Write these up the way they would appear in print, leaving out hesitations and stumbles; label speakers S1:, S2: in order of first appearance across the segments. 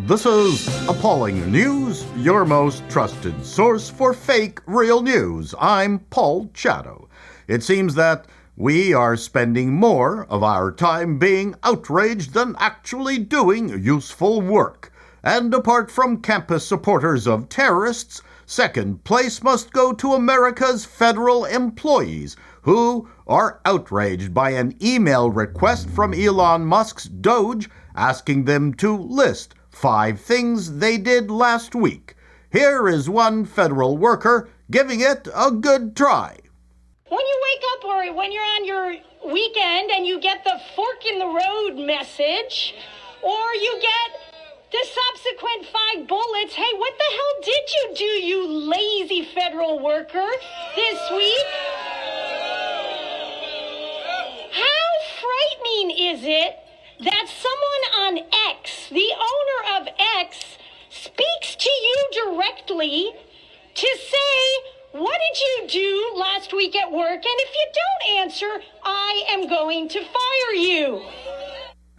S1: This is Appalling News, your most trusted source for fake real news. I'm Paul Chatto. It seems that we are spending more of our time being outraged than actually doing useful work. And apart from campus supporters of terrorists, second place must go to America's federal employees, who are outraged by an email request from Elon Musk's Doge asking them to list 5 things they did last week. Here is one federal worker giving it a good try.
S2: When you wake up or when you're on your weekend and you get the fork in the road message, or you get the subsequent 5 bullets, hey, what the hell did you do, you lazy federal worker, this week? How frightening is it that someone on X, the owner of X, speaks to you directly to say, what did you do last week at work? And if you don't answer, I am going to fire you.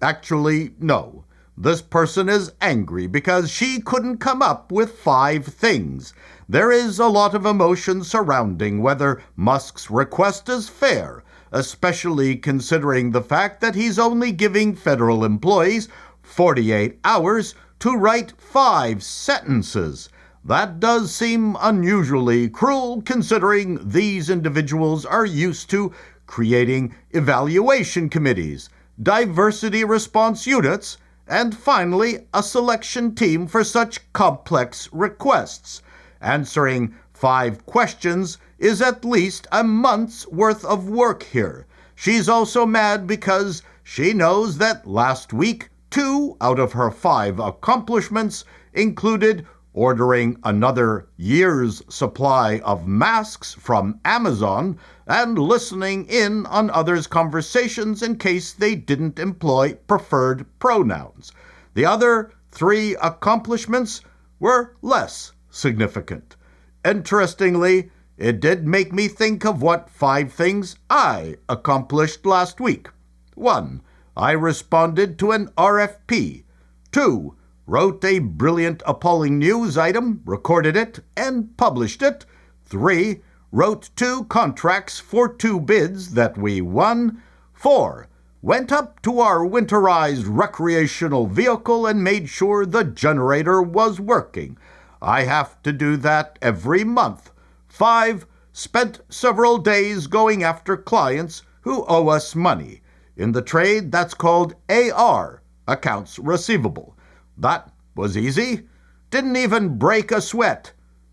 S1: Actually, no. This person is angry because she couldn't come up with 5 things. There is a lot of emotion surrounding whether Musk's request is fair, especially considering the fact that he's only giving federal employees 48 hours to write 5 sentences. That does seem unusually cruel, considering these individuals are used to creating evaluation committees, diversity response units, and finally a selection team for such complex requests. Answering 5 questions is at least a month's worth of work here. She's also mad because she knows that last week 2 out of her 5 accomplishments included ordering another year's supply of masks from Amazon and listening in on others' conversations in case they didn't employ preferred pronouns. The other 3 accomplishments were less significant. Interestingly, it did make me think of what 5 things I accomplished last week. 1. I responded to an RFP. 2. Wrote a brilliant appalling news item, recorded it, and published it. 3. Wrote 2 contracts for 2 bids that we won. 4. Went up to our winterized recreational vehicle and made sure the generator was working. I have to do that every month. 5. Spent several days going after clients who owe us money. In the trade, that's called AR, accounts receivable. That was easy. Didn't even break a sweat.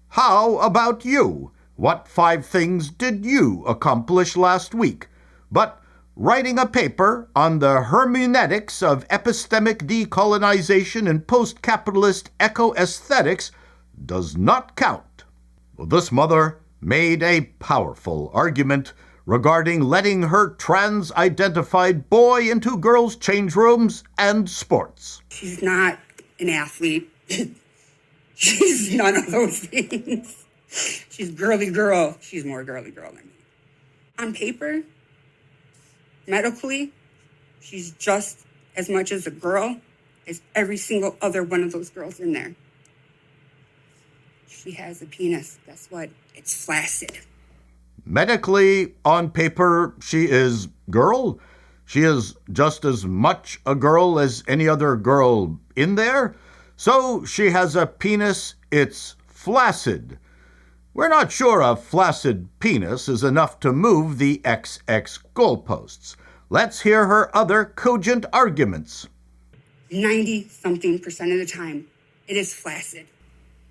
S1: How about you? What 5 things did you accomplish last week? But writing a paper on the hermeneutics of epistemic decolonization and post-capitalist eco-aesthetics does not count. Well, this mother made a powerful argument regarding letting her trans-identified boy into girls' change rooms and sports.
S3: She's not an athlete. She's none of those things. She's girly girl. She's more girly girl than me. On paper, medically, she's just as much as a girl as every single other one of those girls in there. She has a penis. Guess what? It's flaccid.
S1: Medically, on paper, she is girl. She is just as much a girl as any other girl in there. So she has a penis, it's flaccid. We're not sure a flaccid penis is enough to move the XX goalposts. Let's hear her other cogent arguments.
S3: 90-something% of the time, it is flaccid.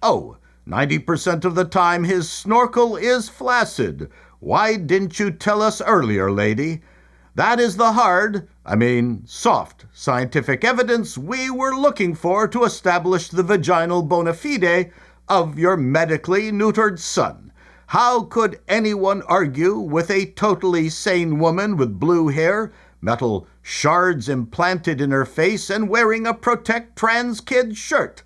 S1: Oh, 90% of the time his snorkel is flaccid. Why didn't you tell us earlier, lady? That is the soft scientific evidence we were looking for to establish the vaginal bona fide of your medically neutered son. How could anyone argue with a totally sane woman with blue hair, metal shards implanted in her face, and wearing a Protect Trans Kids shirt?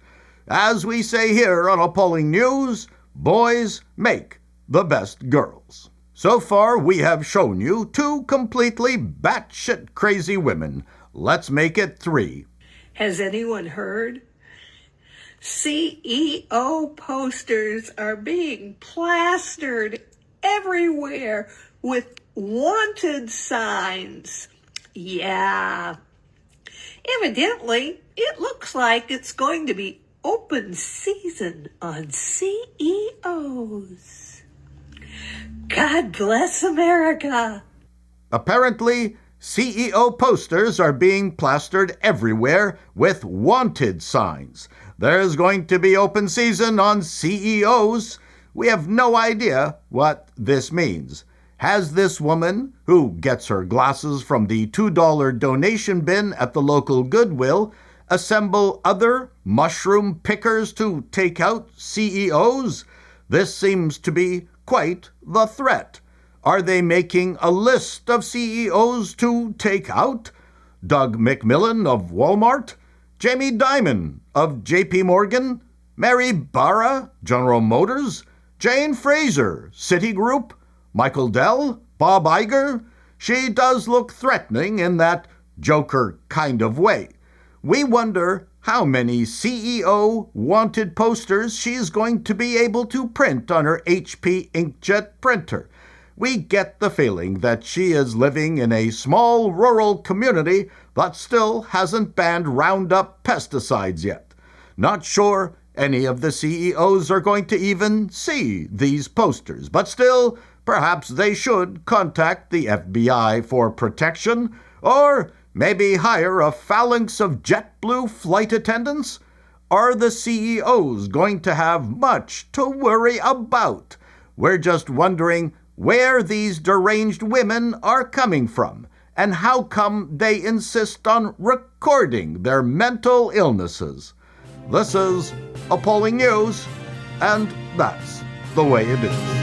S1: As we say here on Appalling News, boys make the best girls. So far, we have shown you 2 completely batshit crazy women. Let's make it 3.
S4: Has anyone heard CEO posters are being plastered everywhere with wanted signs. Yeah. Evidently, it looks like it's going to be open season on CEOs. God bless America.
S1: Apparently, CEO posters are being plastered everywhere with wanted signs. There's going to be open season on CEOs. We have no idea what this means. Has this woman, who gets her glasses from the $2 donation bin at the local Goodwill, assemble other mushroom pickers to take out CEOs? This seems to be quite the threat. Are they making a list of CEOs to take out? Doug McMillan of Walmart? Jamie Dimon of JP Morgan? Mary Barra, General Motors? Jane Fraser, Citigroup? Michael Dell? Bob Iger? She does look threatening in that Joker kind of way. We wonder how many CEO wanted posters she's going to be able to print on her HP inkjet printer. We get the feeling that she is living in a small rural community that still hasn't banned Roundup pesticides yet. Not sure any of the CEOs are going to even see these posters, but still, perhaps they should contact the FBI for protection, or maybe hire a phalanx of JetBlue flight attendants? Are the CEOs going to have much to worry about? We're just wondering where these deranged women are coming from, and how come they insist on recording their mental illnesses. This is Appalling News, and that's the way it is.